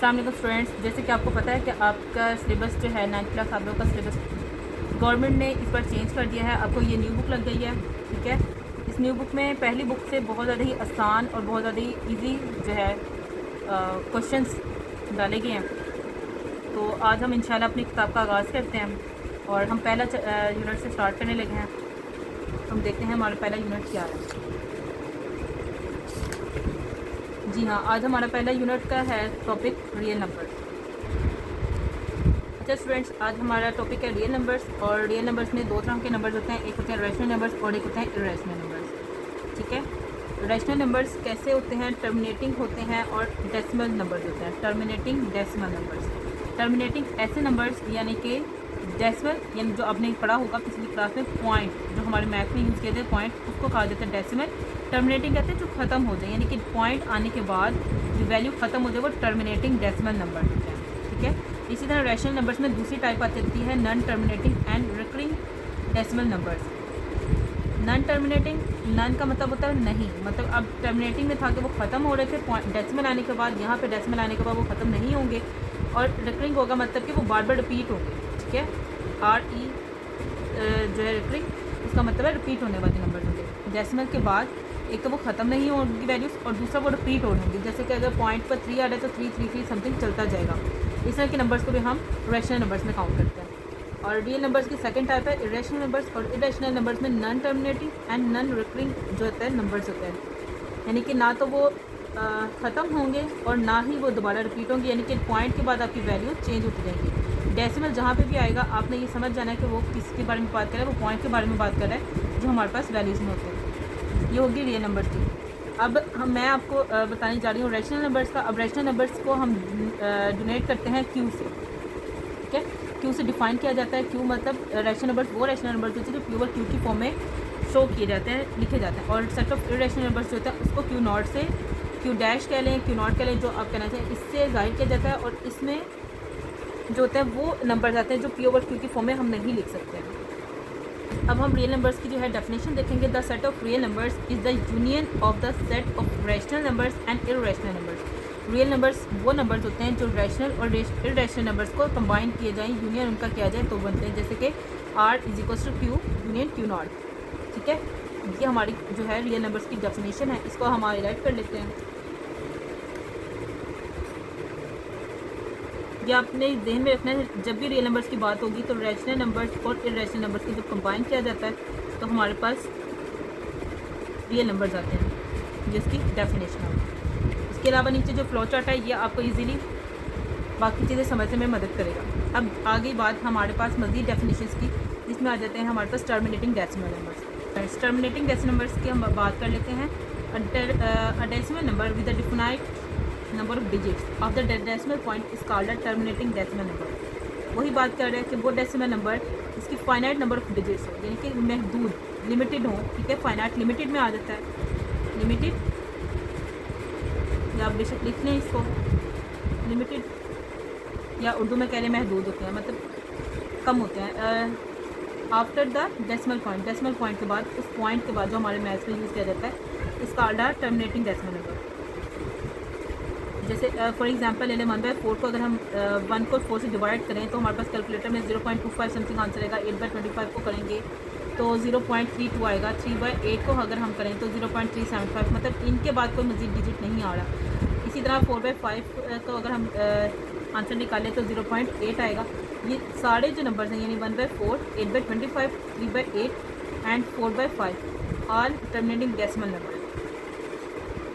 अस्सलाम वालेकुम स्टूडेंट्स, जैसे कि आपको पता है कि आपका सिलेबस जो है 9th क्लास आप लोग का सिलेबस गवर्नमेंट ने इस पर चेंज कर दिया है। आपको ये न्यू बुक लग गई है, ठीक है। इस न्यू बुक में पहली बुक से बहुत ज़्यादा ही आसान और बहुत ज़्यादा ही ईजी जो है क्वेश्चंस डाले गए हैं। तो आज हम इंशाल्लाह अपनी किताब का आगाज़ करते हैं और हम पहला यूनिट से स्टार्ट करने लगे हैं। हम देखते हैं हमारा पहला यूनिट क्या है। जी हाँ, आज हमारा पहला यूनिट का है टॉपिक रियल नंबर्स। अच्छा स्टूडेंट्स, आज हमारा टॉपिक है रियल नंबर्स। और रियल नंबर्स में दो तरह के नंबर्स होते हैं, एक होते हैं रैशनल नंबर्स और एक होते हैं इरेशनल नंबर्स, ठीक है। रैशनल नंबर्स कैसे होते हैं? टर्मिनेटिंग होते हैं और डेसिमल नंबर्स होते हैं। Terminating decimal numbers. टर्मिनेटिंग ऐसे नंबर्स यानी कि डेसिमल, यानी जो आपने पढ़ा होगा पिछली क्लास में पॉइंट, जो हमारे मैथ में यूज़ किए थे पॉइंट, उसको कहा जाता है डेसिमल। टर्मिनेटिंग कहते हैं जो ख़त्म हो जाए, यानी कि पॉइंट आने के बाद जो वैल्यू ख़त्म हो जाए वो टर्मिनेटिंग डेसिमल नंबर होते हैं, ठीक है। इसी तरह रैशनल नंबर्स में दूसरी टाइप आती है non terminating and recurring decimal numbers. Non terminating, non का मतलब होता है नहीं, मतलब अब टर्मिनेटिंग में था कि वो ख़त्म हो रहे थे डेसिमल आने के बाद, यहाँ पे डेसिमल आने के बाद वो ख़त्म नहीं होंगे। और रिकरिंग होगा मतलब कि वो बार बार रिपीट होंगे, ठीक है। RE जो है रिकरिंग, इसका मतलब है रिपीट होने वाले नंबर होंगे। डेसिमल के बाद एक तो वो ख़त्म नहीं होंगी वैल्यूज़ और दूसरा वो रिपीट हो होंगी। जैसे कि अगर पॉइंट पर 3 आ रहा है तो 3 समथिंग चलता जाएगा। इस तरह के नंबर्स को भी हम रैशनल नंबर्स में काउंट करते हैं। और रियल नंबर्स की सेकंड टाइप है इरेशनल नंबर्स। और इरेशनल नंबर्स में non terminating and non recurring जो होता है नंबर्स होते हैं, यानी कि ना तो वो ख़त्म होंगे और ना ही वो दोबारा रिपीट होंगे, यानी कि पॉइंट के बाद आपकी वैल्यू चेंज होती जाएंगी। डेसिमल जहाँ पे भी आएगा आपने ये समझ जाना है कि वो किसके बारे में बात कर रहा है, वो पॉइंट के बारे में बात कर रहा है जो हमारे पास वैल्यूज़ में होते हैं। ये होगी रियल नंबर्स की। अब मैं आपको बताने जा रही हूँ रैशनल नंबर्स का। अब रैशनल नंबर्स को हम डोनेट करते हैं क्यू से, ठीक है। क्यू से डिफाइन किया जाता है। क्यू मतलब रैशनल नंबर्स वो रैशनल नंबर्स होते हैं जो प्योर क्यू की फॉर्म में शो किए जाते हैं, लिखे जाते हैं। और सेट ऑफ इरेशनल नंबर्स जो होता है उसको क्यू नॉट से, क्यू डैश कह लें, क्यू नॉट कह लें, जो आप कहना चाहें, इससे जाहिर किया जाता है। और इसमें जो होता है वो नंबर्स आते हैं जो प्योर क्यू की फॉर्म में हम नहीं लिख सकते हैं। अब हम रियल नंबर्स की जो है डेफिनेशन देखेंगे। The set of real numbers is the union of the set of rational numbers and irrational numbers. Real numbers वो नंबर्स होते हैं जो रैशनल और इरेशनल नंबर्स को कंबाइन किए जाएँ, यूनियन उनका किया जाए तो बनते हैं। जैसे कि R = Q union Q not, ठीक है। ये हमारी जो है रियल नंबर्स की डेफिनेशन है। इसको हम हाईलाइट कर लेते हैं। ये आपने जहन में रखना है, जब भी रियल नंबर्स की बात होगी तो रैशनल नंबर्स और इरेशनल नंबर्स को जब कंबाइन किया जाता है तो हमारे पास रियल नंबर्स आते हैं, जिसकी डेफिनेशन है। इसके अलावा नीचे जो फ्लो चार्ट है ये आपको इजीली बाकी चीज़ें समझने में मदद करेगा। अब आगे बात हमारे पास मज़ीद डेफिनेशंस की, जिसमें आ जाते हैं हमारे पास terminating decimal numbers. Terminating decimal numbers की हम बात कर लेते हैं। A decimal number with a defined number of digits of the decimal point is called a terminating decimal number. वही बात कर रहे हैं कि वो डेसिमल नंबर इसकी फाइनाइट नंबर ऑफ डिजिट्स हो, यानी कि महदूद, लिमिटेड हो, ठीक है। फाइनाइट लिमिटेड में आ जाता है, लिमिटेड, या आप बेशक लिख लें इसको लिमिटेड, या उर्दू में कह रहे हैं महदूद होते हैं, मतलब कम होते हैं। After the decimal point, decimal point के बाद, उस पॉइंट के बाद जो हमारे मैथ्स में यूज़ किया जाता है, इस called a terminating decimal number. जैसे फॉर एग्जांपल ले लें 1/4 को अगर हम 1 को 4 से डिवाइड करें तो हमारे पास कैलकुलेटर में 0.25 समथिंग आंसर आएगा। 8/25 को करेंगे तो 0.32 आएगा। 3/8 को अगर हम करें तो 0.375, मतलब इनके बाद कोई मज़ीद डिजिट नहीं आ रहा। इसी तरह 4/5 को अगर हम आंसर निकालें तो 0.8 आएगा। ये सारे जो नंबर्स हैं यानी 1/4, 8/25, 3/8 and 4/5 all terminating decimal number.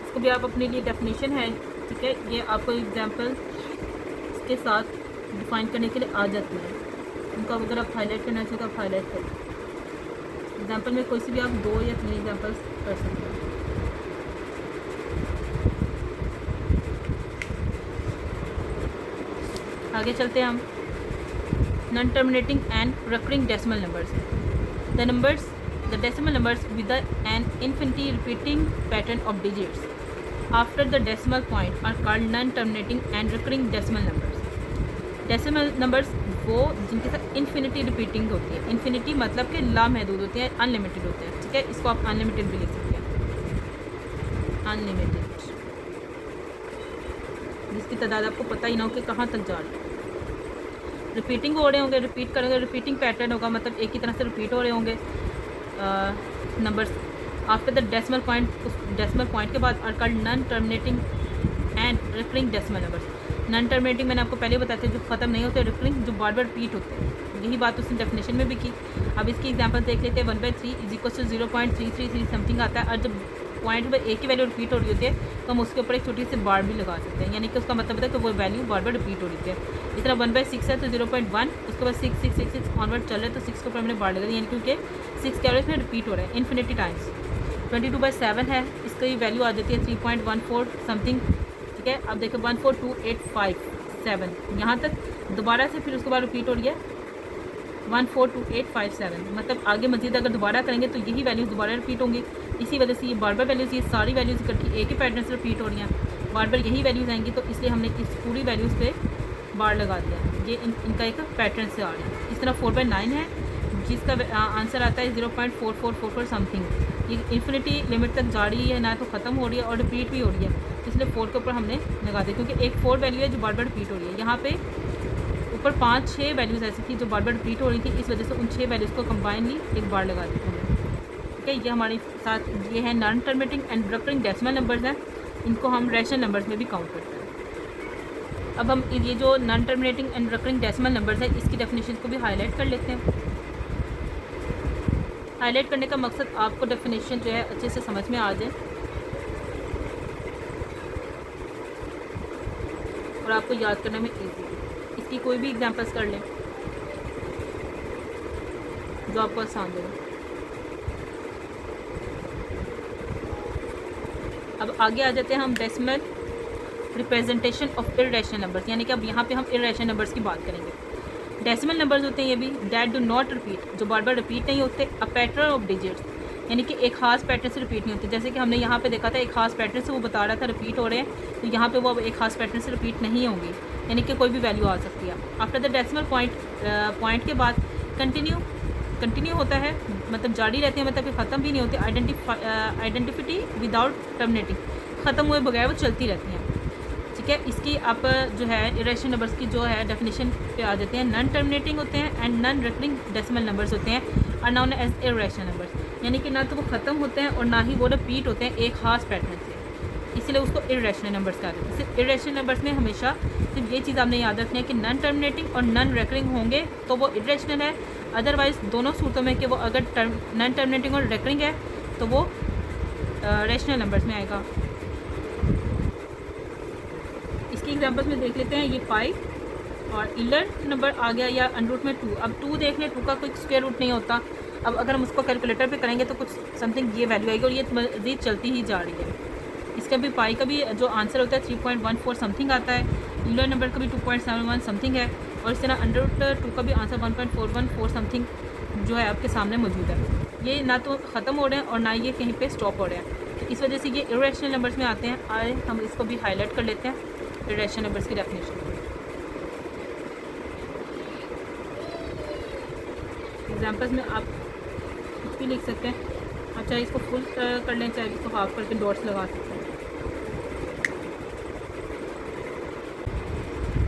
इसको भी आप अपने लिए डेफिनेशन है, ठीक है। ये आपको एग्जांपल इसके साथ डिफाइन करने के लिए आ जाती है। उनको अगर आप हाईलाइट करना चाहिए तो आप हाईलाइट करें। एग्जांपल में कोई सी भी आप 2 या 3 एग्जांपल्स कर सकते हैं। आगे चलते हैं हम। Non terminating and recurring decimal numbers. The decimal numbers with an infinity repeating pattern of digits after the decimal point are called non-terminating and recurring decimal numbers। Decimal numbers वो जिनके साथ इन्फिनिटी रिपीटिंग होती है। Infinity मतलब कि लामहदूद होते हैं, unlimited होते हैं, ठीक है। इसको आप अनलिमिटेड भी लिख सकते हैं, अनलिमिटेड। जिसकी तादाद आपको पता ही ना हो कि कहाँ तक जा रही है। रिपीटिंग हो रहे होंगे, रिपीट करेंगे, रिपीटिंग पैटर्न होगा, मतलब एक ही तरह से रिपीट हो रहे होंगे numbers. After the decimal point, उस डेसिमल पॉइंट के बाद are called non terminating and recurring decimal numbers. Non terminating मैंने आपको पहले बताया था, जो ख़त्म नहीं होते, रिकरिंग जो बार बार रिपीट होते हैं। यही बात उसने डेफिनेशन में भी की। अब इसकी एग्जांपल देख लेते हैं। 1/3 इज इक्वल टू 0.333 समथिंग आता है, और जब पॉइंट पर एक ही वैल्यू रिपीट हो रही होती है तो हम उसके ऊपर एक छोटी सी बार भी लगा सकते हैं, यानी कि उसका मतलब है कि वो वैल्यू बार बार रिपीट हो रही है। इस तरह 1/6 है तो 0.1, उसके बाद 6 6 6 6 ऑनवर्ड चल रहा है तो 6 के ऊपर हमने बार लगा दी, यानी क्योंकि 6 के एवरेज में रिपीट हो रहा है इन्फिनिटी टाइम्स। 22/7 है, इसकी वैल्यू आ जाती है 3.14 समथिंग, ठीक है। अब देखो 142857 यहाँ तक दोबारा से फिर उसके बाद रिपीट हो रही है 142857, मतलब आगे मजीद अगर दोबारा करेंगे तो यही वैल्यूज़ दोबारा रिपीट होंगी। इसी वजह से ये बार बार वैल्यूज़, ये सारी वैल्यूज़ इकट्ठी एक ही पैटर्न से रिपीट हो रही हैं, बार बार यही वैल्यूज़ आएंगी, तो इसलिए हमने इस पूरी वैल्यूज़ पे बार लगा दिया। ये इनका एक पैटर्न से आ रहा है। इस तरह 4/9 है, जिसका आंसर आता है 0.4444 समथिंग। ये इन्फिनिटी लिमिट तक जा रही है, ना तो ख़त्म हो रही है और रिपीट भी हो रही है, इसलिए 4 के ऊपर हमने लगा दिया, क्योंकि एक 4 वैल्यू है जो बार बार रिपीट हो रही है। यहाँ पे ऊपर 5-6 वैल्यूज़ ऐसी थी जो बार बार रिपीट हो रही थी, इस वजह से उन 6 वैल्यूज़ को कंबाइनली एक बार लगा दी हमने, ठीक है। ये हमारे साथ ये है non terminating and recurring decimal numbers हैं, इनको हम रैशनल नंबर्स में भी काउंट करते हैं। अब हम ये जो non terminating and recurring decimal numbers हैं, इसकी डेफिनेशन को भी हाईलाइट कर लेते हैं। हाईलाइट करने का मकसद आपको डेफिनेशन जो है अच्छे से समझ में आ जाए और आपको याद करने में ईजी। इसकी कोई भी एग्जांपल्स कर लें जो आपको आसान लगे। अब आगे आ जाते हैं हम decimal representation of irrational numbers, यानी कि अब यहाँ पे हम इर्रेशनल नंबर्स की बात करेंगे। डेसिमल नंबर्स होते हैं ये भी दैट डू नॉट रिपीट, जो बार बार रिपीट नहीं होते, अ पैटर्न ऑफ डिजिट्स, यानी कि एक खास पैटर्न से रिपीट नहीं होते। जैसे कि हमने यहाँ पे देखा था एक खास पैटर्न से वो बता रहा था रिपीट हो रहे हैं, तो यहाँ पे वो अब एक खास पैटर्न से रिपीट नहीं होंगी, यानी कि कोई भी वैल्यू आ सकती है। आफ्टर द डेसिमल पॉइंट के बाद कंटिन्यू होता है, मतलब जारी रहती है, मतलब कि ख़त्म भी नहीं होती। आइडेंटिफिटी विदाउट टर्मिनेटिंग, ख़त्म हुए बगैर वो चलती रहती हैं, ठीक है। इसकी आप जो है इरेशनल नंबर्स की जो है डेफिनेशन पे आ जाते हैं। नॉन टर्मिनेटिंग होते हैं and non recurring decimal numbers होते हैं, are known as irrational numbers, यानी कि ना तो वो ख़त्म होते हैं और ना ही वो रिपीट होते हैं एक खास पैटर्न से, इसलिए उसको इरेशनल नंबर्स कहते हैं। सिर्फ इरेशनल नंबर्स में हमेशा सिर्फ ये चीज़ आपने याद रखनी है कि नॉन टर्मिनेटिंग और नॉन रिकरिंग होंगे तो वो इरेशनल है, अदरवाइज़ दोनों सूरतों में कि वो अगर नॉन टर्मिनेटिंग और रिकरिंग है तो वो रेशनल नंबर्स में आएगा। इसकी एग्जांपल्स में देख लेते हैं। ये 5 और इलर नंबर आ गया या अंडर रूट में 2। अब 2 देख लें, 2 का कोई स्क्वायर रूट नहीं होता। अब अगर हम उसको कैलकुलेटर पे करेंगे तो कुछ समथिंग ये वैल्यू आएगी और ये मज़ीद चलती ही जा रही है। इसका भी पाई का भी जो आंसर होता है 3.14 समथिंग आता है, इलर नंबर का भी 2.71 समथिंग है, और इस तरह अंडर रूट 2 का भी आंसर 1.414 समथिंग जो है आपके सामने मौजूद है। ये ना तो ख़त्म हो रहे हैं और ना ये कहीं पे स्टॉप हो रहे हैं, तो इस वजह से ये इरेशनल नंबर्स में आते हैं। आए हम इसको भी हाईलाइट कर लेते हैं इरेशनल नंबर्स की डेफिनेशन। एग्जांपल्स में आप कुछ भी लिख सकते हैं, आप चाहे इसको फुल कर लें, चाहे इसको हाफ करके डॉट्स लगा सकते हैं।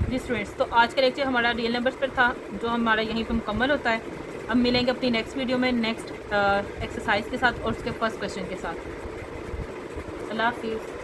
जी स्टूडेंट्स, तो आज का लेक्चर हमारा रियल नंबर्स पर था, जो हमारा यहीं पर मुकम्मल होता है। अब मिलेंगे अपनी नेक्स्ट वीडियो में नेक्स्ट एक्सरसाइज के साथ और उसके फर्स्ट क्वेश्चन के साथ। अल्लाह हाफिज़।